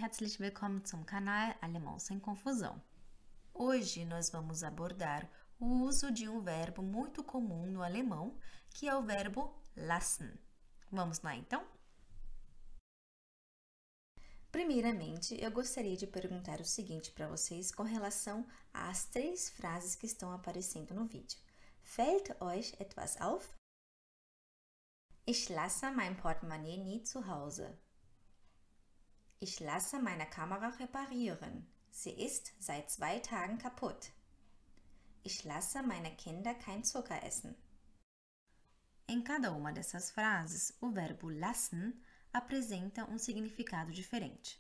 herzlich willkommen zum Canal Alemão Sem Confusão. Hoje nós vamos abordar o uso de um verbo muito comum no alemão, que é o verbo lassen. Vamos lá então? Primeiramente, eu gostaria de perguntar o seguinte para vocês com relação às 3 frases que estão aparecendo no vídeo. Fällt euch etwas auf? Ich lasse mein Portemonnaie nie zu Hause. Ich lasse meine Kamera reparieren. Sie ist seit 2 Tagen kaputt. Ich lasse meine Kinder kein Zucker essen. Em cada uma dessas frases, o verbo lassen apresenta um significado diferente.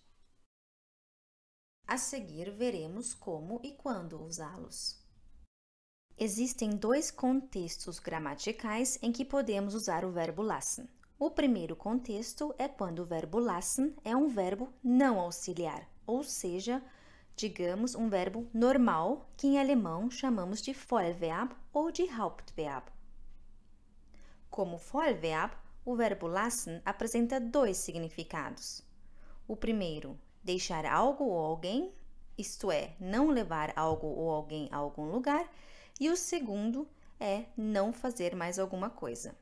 A seguir, veremos como e quando usá-los. Existem 2 contextos gramaticais em que podemos usar o verbo lassen. O primeiro contexto é quando o verbo lassen é um verbo não auxiliar, ou seja, digamos um verbo normal, que em alemão chamamos de Vollverb ou de Hauptverb. Como Vollverb, o verbo lassen apresenta 2 significados. O primeiro, deixar algo ou alguém, isto é, não levar algo ou alguém a algum lugar, e o segundo é não fazer mais alguma coisa.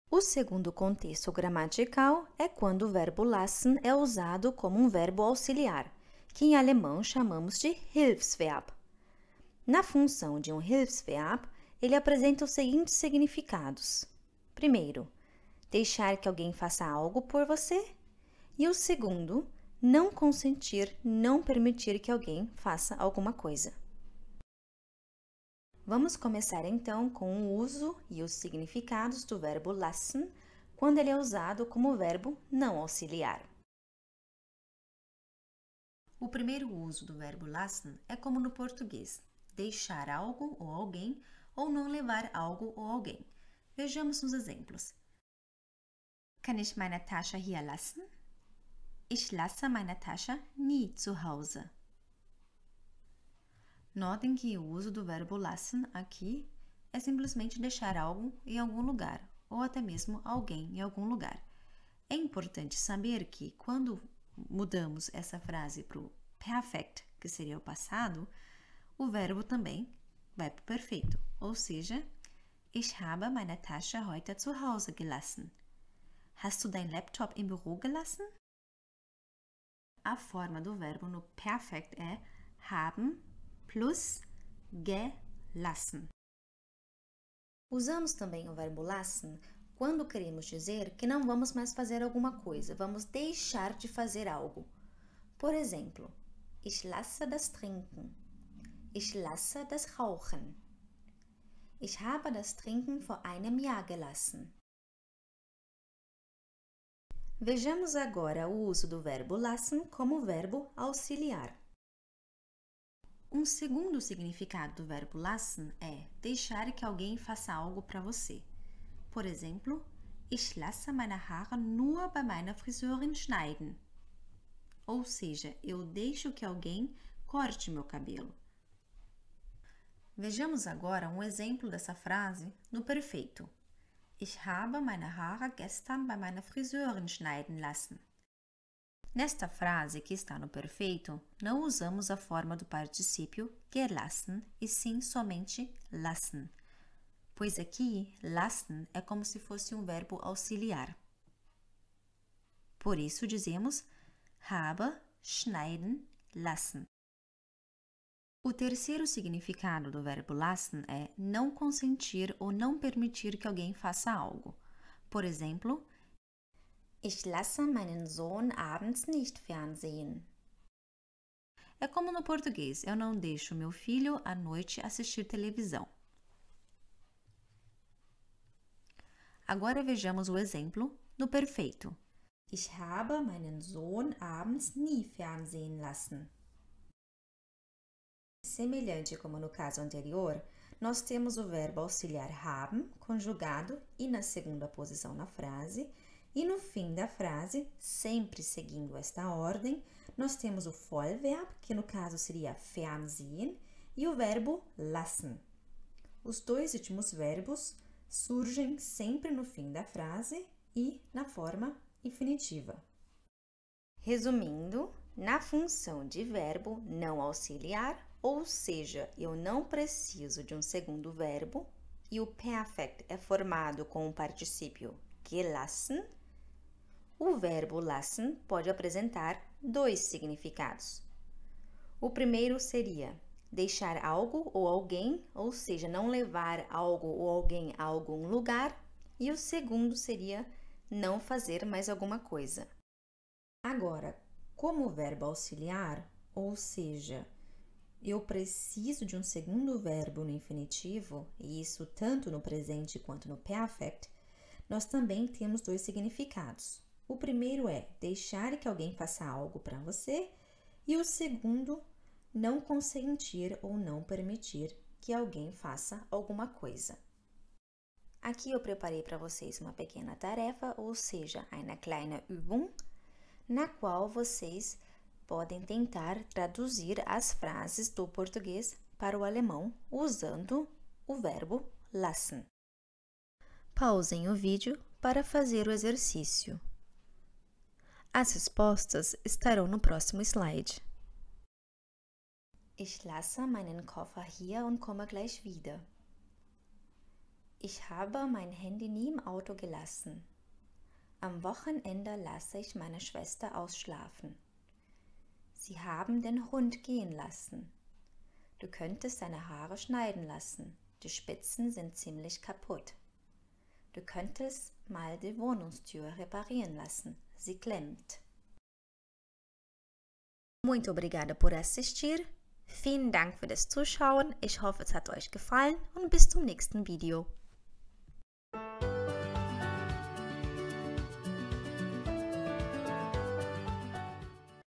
O segundo contexto gramatical é quando o verbo lassen é usado como um verbo auxiliar, que em alemão chamamos de Hilfsverb. Na função de um Hilfsverb, ele apresenta os seguintes significados. Primeiro, deixar que alguém faça algo por você. E o segundo, não consentir, não permitir que alguém faça alguma coisa. Vamos começar então com o uso e os significados do verbo lassen quando ele é usado como verbo não auxiliar. O primeiro uso do verbo lassen é como no português, deixar algo ou alguém ou não levar algo ou alguém. Vejamos os exemplos. Kann ich meine Tasche hier lassen? Ich lasse meine Tasche nie zu Hause. Notem que o uso do verbo lassen aqui é simplesmente deixar algo em algum lugar, ou até mesmo alguém em algum lugar. É importante saber que quando mudamos essa frase para o perfect, que seria o passado, o verbo também vai para o perfeito, ou seja, ich habe meine Tasche heute zu Hause gelassen. Hast du dein Laptop im Büro gelassen? A forma do verbo no perfect é haben plus gelassen. Usamos também o verbo lassen quando queremos dizer que não vamos mais fazer alguma coisa, vamos deixar de fazer algo. Por exemplo, ich lasse das Trinken. Ich lasse das Rauchen. Ich habe das Trinken vor einem Jahr gelassen. Vejamos agora o uso do verbo lassen como verbo auxiliar. Um segundo significado do verbo lassen é deixar que alguém faça algo para você. Por exemplo, ich lasse meine Haare nur bei meiner Friseurin schneiden. Ou seja, eu deixo que alguém corte meu cabelo. Vejamos agora um exemplo dessa frase no perfeito. Ich habe meine Haare gestern bei meiner Friseurin schneiden lassen. Nesta frase que está no perfeito, não usamos a forma do particípio gelassen e sim somente lassen, pois aqui lassen é como se fosse um verbo auxiliar. Por isso dizemos habe schneiden lassen. O terceiro significado do verbo lassen é não consentir ou não permitir que alguém faça algo. Por exemplo, ich lasse meinen Sohn abends nicht fernsehen. É como no português, eu não deixo meu filho à noite assistir televisão. Agora vejamos o exemplo no perfeito. Ich habe meinen Sohn abends nie fernsehen lassen. Semelhante como no caso anterior, nós temos o verbo auxiliar haben, conjugado e na segunda posição na frase, e no fim da frase, sempre seguindo esta ordem, nós temos o Vollverb, que no caso seria fernsehen, e o verbo lassen. Os 2 últimos verbos surgem sempre no fim da frase e na forma infinitiva. Resumindo, na função de verbo não auxiliar, ou seja, eu não preciso de um segundo verbo, e o Perfekt é formado com o particípio gelassen, o verbo lassen pode apresentar dois significados. O primeiro seria deixar algo ou alguém, ou seja, não levar algo ou alguém a algum lugar, e o segundo seria não fazer mais alguma coisa. Agora, como verbo auxiliar, ou seja, eu preciso de um segundo verbo no infinitivo, e isso tanto no presente quanto no perfect, nós também temos dois significados. O primeiro é deixar que alguém faça algo para você, e o segundo, não consentir ou não permitir que alguém faça alguma coisa. Aqui eu preparei para vocês uma pequena tarefa, ou seja, eine kleine Übung, na qual vocês podem tentar traduzir as frases do português para o alemão usando o verbo lassen. Pausem o vídeo para fazer o exercício. As respostas estarão no próximo slide. Ich lasse meinen Koffer hier und komme gleich wieder. Ich habe mein Handy nie im Auto gelassen. Am Wochenende lasse ich meine Schwester ausschlafen. Sie haben den Hund gehen lassen. Du könntest deine Haare schneiden lassen. Die Spitzen sind ziemlich kaputt. Du könntest mal die Wohnungstür reparieren lassen. Sie klemmt. Muito obrigada por assistir. Vielen Dank für das Zuschauen. Ich hoffe, es hat euch gefallen und bis zum nächsten Video.